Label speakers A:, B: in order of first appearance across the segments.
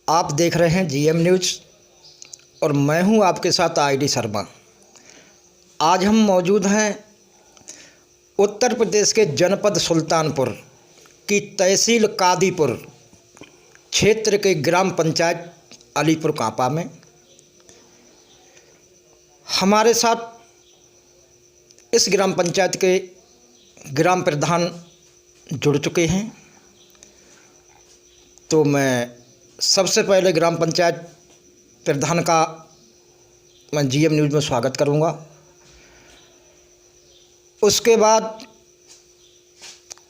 A: आप देख रहे हैं जीएम न्यूज़ और मैं हूं आपके साथ आईडी शर्मा। आज हम मौजूद हैं उत्तर प्रदेश के जनपद सुल्तानपुर की तहसील कादीपुर क्षेत्र के ग्राम पंचायत अलीपुर कांपा में। हमारे साथ इस ग्राम पंचायत के ग्राम प्रधान जुड़ चुके हैं, तो मैं सबसे पहले ग्राम पंचायत प्रधान का मैं जीएम न्यूज़ में स्वागत करूंगा। उसके बाद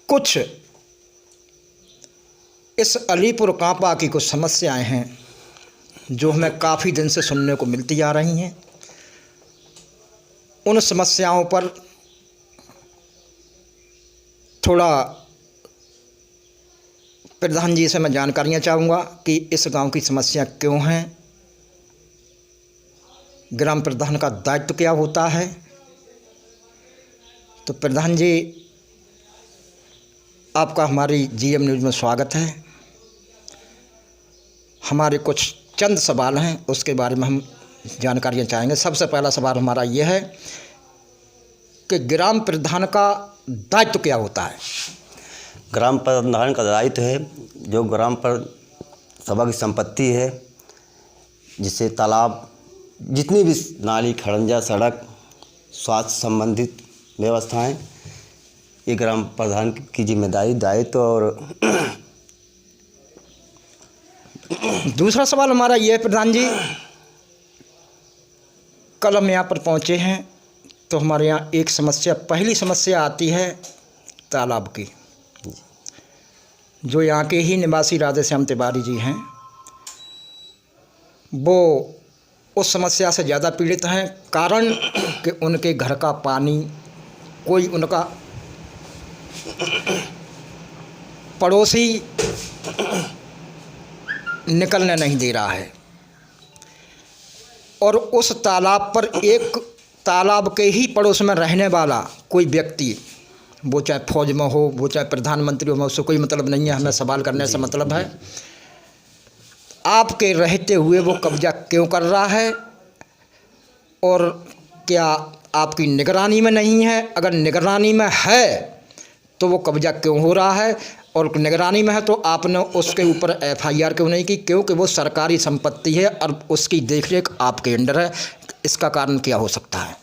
A: कुछ इस अलीपुर कांपा की कुछ समस्याएं हैं जो हमें काफ़ी दिन से सुनने को मिलती आ रही हैं। उन समस्याओं पर थोड़ा प्रधान जी से मैं जानकारियाँ चाहूँगा कि इस गांव की समस्या क्यों हैं, ग्राम प्रधान का दायित्व क्या होता है। तो प्रधान जी, आपका हमारी जीएम न्यूज़ में स्वागत है। हमारे कुछ चंद सवाल हैं, उसके बारे में हम जानकारियाँ चाहेंगे। सबसे पहला सवाल हमारा ये है कि ग्राम प्रधान का दायित्व क्या होता है।
B: ग्राम प्रधान का दायित्व है जो ग्राम पर सभा की संपत्ति है, जिससे तालाब, जितनी भी नाली, खड़ंजा, सड़क, स्वास्थ्य संबंधित व्यवस्थाएं, ये ग्राम प्रधान की जिम्मेदारी, दायित्व। और
A: दूसरा सवाल हमारा ये है प्रधान जी, कल हम यहाँ पर पहुँचे हैं तो हमारे यहाँ एक समस्या, पहली समस्या आती है तालाब की। जो यहाँ के ही निवासी राधेश्याम तिवारी जी हैं, वो उस समस्या से ज़्यादा पीड़ित हैं। कारण कि उनके घर का पानी कोई उनका पड़ोसी निकलने नहीं दे रहा है, और उस तालाब पर एक तालाब के ही पड़ोस में रहने वाला कोई व्यक्ति, वो चाहे फौज में हो, वो चाहे प्रधानमंत्री हो, उससे कोई मतलब नहीं है। हमें सवाल करने से मतलब है आपके रहते हुए वो कब्जा क्यों कर रहा है, और क्या आपकी निगरानी में नहीं है। अगर निगरानी में है तो वो कब्जा क्यों हो रहा है, और निगरानी में है तो आपने उसके ऊपर एफआईआर क्यों नहीं की, क्योंकि वो सरकारी संपत्ति है और उसकी देखरेख आपके अंडर है। इसका कारण क्या हो सकता है।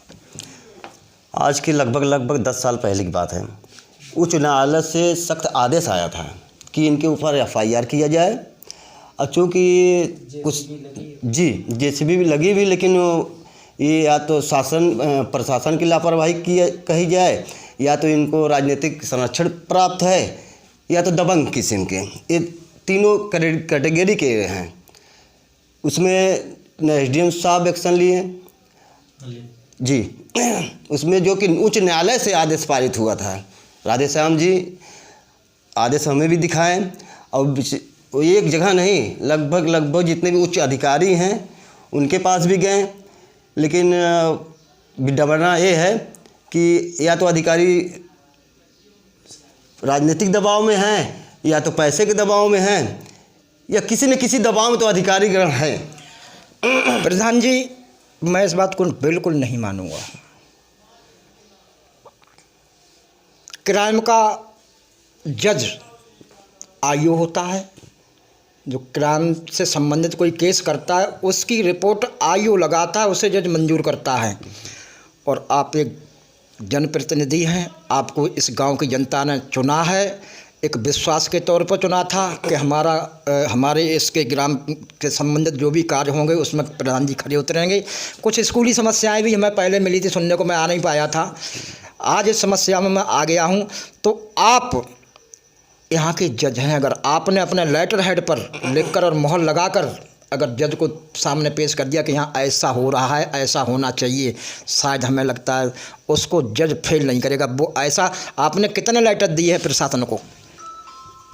B: आज की लगभग 10 साल पहले की बात है। उच्च न्यायालय से सख्त आदेश आया था कि इनके ऊपर एफआईआर किया जाए। और चूँकि कुछ जेसीबी भी लगी हुई, लेकिन ये या तो प्रशासन की लापरवाही कही जाए, या तो इनको राजनीतिक संरक्षण प्राप्त है, या तो दबंग किस्म के, ये तीनों कैटेगरी के हैं। उसमें एसडीएम साहब एक्शन लिए जी। उसमें जो कि उच्च न्यायालय से आदेश पारित हुआ था, राधेश्याम जी आदेश हमें भी दिखाएं। और एक जगह नहीं, लगभग जितने भी उच्च अधिकारी हैं उनके पास भी गए, लेकिन विडंबना ये है कि या तो अधिकारी राजनीतिक दबाव में हैं, या तो पैसे के दबाव में हैं, या किसी न किसी दबाव में तो अधिकारीगण हैं।
A: प्रधान जी, मैं इस बात को बिल्कुल नहीं मानूंगा। क्राइम का जज आईओ होता है, जो क्राइम से संबंधित कोई केस करता है उसकी रिपोर्ट आईओ लगाता है, उसे जज मंजूर करता है। और आप एक जनप्रतिनिधि हैं, आपको इस गांव की जनता ने चुना है, एक विश्वास के तौर पर चुना था कि हमारे इसके ग्राम के संबंधित जो भी कार्य होंगे उसमें प्रधान जी खड़े उतरेंगे। कुछ स्कूली समस्याएं भी हमें पहले मिली थी, सुनने को मैं आ नहीं पाया था। आज इस समस्या में मैं आ गया हूं, तो आप यहाँ के जज हैं, अगर आपने अपने लेटर हेड पर लिखकर और मोहर लगाकर अगर जज को सामने पेश कर दिया कि यहाँ ऐसा हो रहा है, ऐसा होना चाहिए, शायद हमें लगता है उसको जज फेल नहीं करेगा। वो ऐसा आपने कितने लेटर दिए हैं प्रशासन को।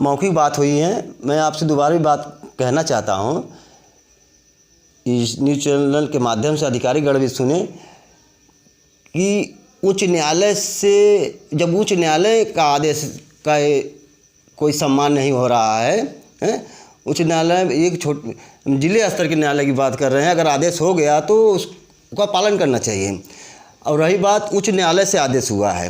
B: मौखिक बात हुई है। मैं आपसे दोबारा भी बात कहना चाहता हूँ, इस न्यूज़ चैनल के माध्यम से अधिकारीगण भी सुने कि उच्च न्यायालय से, जब उच्च न्यायालय का आदेश का कोई सम्मान नहीं हो रहा है, उच्च न्यायालय एक जिले स्तर के न्यायालय की बात कर रहे हैं, अगर आदेश हो गया तो उसका पालन करना चाहिए। और रही बात उच्च न्यायालय से आदेश हुआ है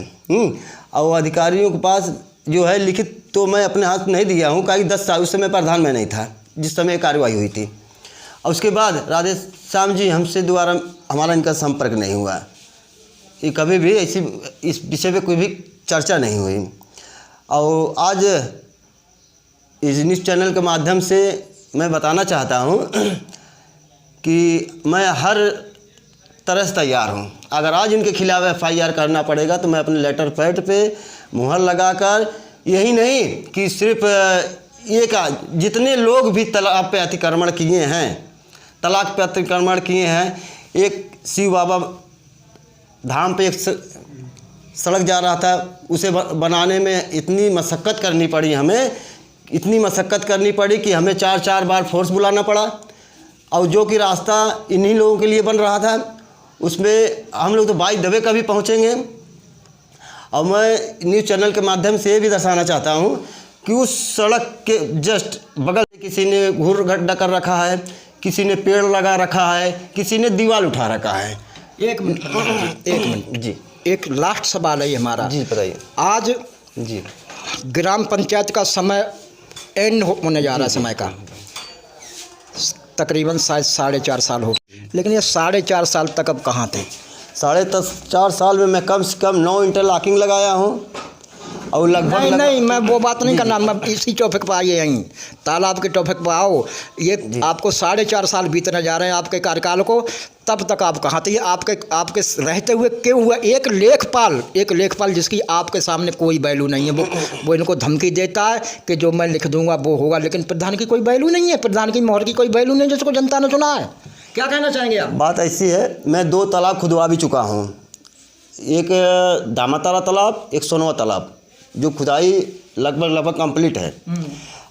B: और अधिकारियों के पास जो है लिखित तो मैं अपने हाथ नहीं दिया हूँ, क्योंकि 10 साल उस समय प्रधान मैं नहीं था जिस समय कार्रवाई हुई थी। और उसके बाद राधे श्याम जी हमसे दोबारा हमारा इनका संपर्क नहीं हुआ, ये कभी भी ऐसी इस विषय पे कोई भी चर्चा नहीं हुई। और आज इस न्यूज़ चैनल के माध्यम से मैं बताना चाहता हूँ कि मैं हर तरह से तैयार हूँ। अगर आज इनके खिलाफ FIR करना पड़ेगा तो मैं अपने लेटर पैड पे मुहर लगाकर, यही नहीं कि सिर्फ ये का जितने लोग भी तालाब पे अतिक्रमण किए हैं, तालाब पे अतिक्रमण किए हैं, एक शिव बाबा धाम पे एक सड़क जा रहा था, उसे बनाने में इतनी मशक्क़त करनी पड़ी हमें, इतनी मशक्क़त करनी पड़ी कि हमें 4 बार फोर्स बुलाना पड़ा। और जो कि रास्ता इन्हीं लोगों के लिए बन रहा था, उसमें हम लोग तो बाई दबे कभी पहुँचेंगे। और मैं न्यूज़ चैनल के माध्यम से ये भी दर्शाना चाहता हूँ कि उस सड़क के जस्ट बगल में किसी ने घूर गड्ढा कर रखा है, किसी ने पेड़ लगा रखा है, किसी ने दीवार उठा रखा है।
A: एक मिनट
B: जी,
A: एक लास्ट सवाल है हमारा।
B: जी बताइए।
A: आज
B: जी,
A: ग्राम पंचायत का समय एंड होने जा रहा है, समय का तकरीबन शायद 4.5 साल हो, लेकिन ये 4.5 साल तक अब कहाँ थे?
B: 4.5 साल में मैं कम से कम 9 इंटरलॉकिंग लगाया हूँ और लगभग
A: नहीं मैं वो बात नहीं करना, मैं इसी टॉपिक पर आइए, यहीं तालाब के टॉपिक पर आओ। ये आपको 4.5 साल बीतने जा रहे हैं आपके कार्यकाल को, तब तक आप कहाँ थे? ये आपके रहते हुए क्यों हुआ? एक लेखपाल जिसकी आपके सामने कोई वैल्यू नहीं है, वो इनको धमकी देता है कि जो मैं लिख दूंगा वो होगा, लेकिन प्रधान की कोई वैल्यू नहीं है, प्रधान की मोहर की कोई वैल्यू नहीं, जिसको जनता ने चुना है। क्या कहना चाहेंगे आप?
B: बात ऐसी है, मैं 2 तालाब खुदवा भी चुका हूँ, एक दामातारा तालाब, एक सोनवा तालाब, जो खुदाई लगभग कंप्लीट है।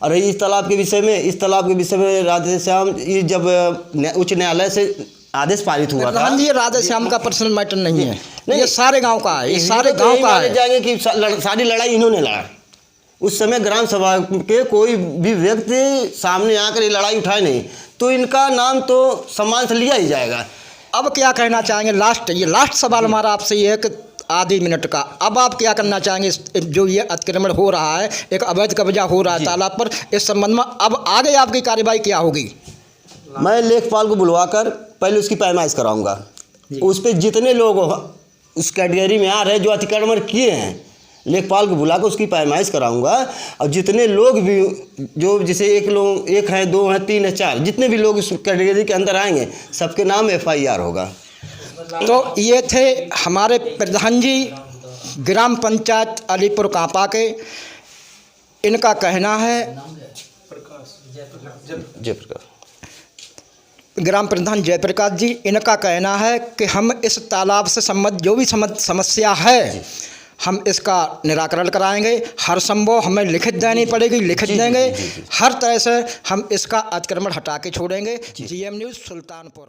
B: और इस तालाब के विषय में राधे श्याम ये जब उच्च न्यायालय से आदेश पारित हुआ था।
A: ये राधे श्याम का पर्सनल मैटर नहीं है, ये सारे गांव का है, ये सारे गांव का है।
B: जाएंगे कि सारी लड़ाई इन्होंने लड़ा। उस समय ग्राम सभा के कोई भी व्यक्ति सामने आकर ये लड़ाई उठाए नहीं, तो इनका नाम तो सम्मान से लिया ही जाएगा।
A: अब क्या कहना चाहेंगे? लास्ट सवाल हमारा आपसे ये है कि आधे मिनट का, अब आप क्या करना चाहेंगे? जो ये अतिक्रमण हो रहा है, एक अवैध कब्जा हो रहा है तालाब पर, इस संबंध में अब आगे आपकी कार्रवाई क्या होगी?
B: मैं लेखपाल को बुलवाकर पहले उसकी पैमाइश कराऊंगा, उस पर जितने लोग उस कैटेगरी में आ रहे हैं जो अतिक्रमण किए हैं, लेखपाल को बुलाकर उसकी पैमाइश कराऊंगा। और जितने लोग भी जो जैसे एक है, 2 हैं, 3 है, 4 जितने भी लोग इस कैटेगरी के अंदर आएंगे, सबके नाम FIR होगा।
A: तो ये थे हमारे प्रधान जी ग्राम पंचायत अलीपुर कांपा के। इनका कहना है, ग्राम प्रधान जयप्रकाश जी, इनका कहना है कि हम इस तालाब से संबंधित जो भी समस्या है, हम इसका निराकरण कराएंगे। हर संभव हमें लिखित देनी पड़ेगी, लिखित देंगे। हर तरह से हम इसका अतिक्रमण हटा के छोड़ेंगे। GM news Sultanpur.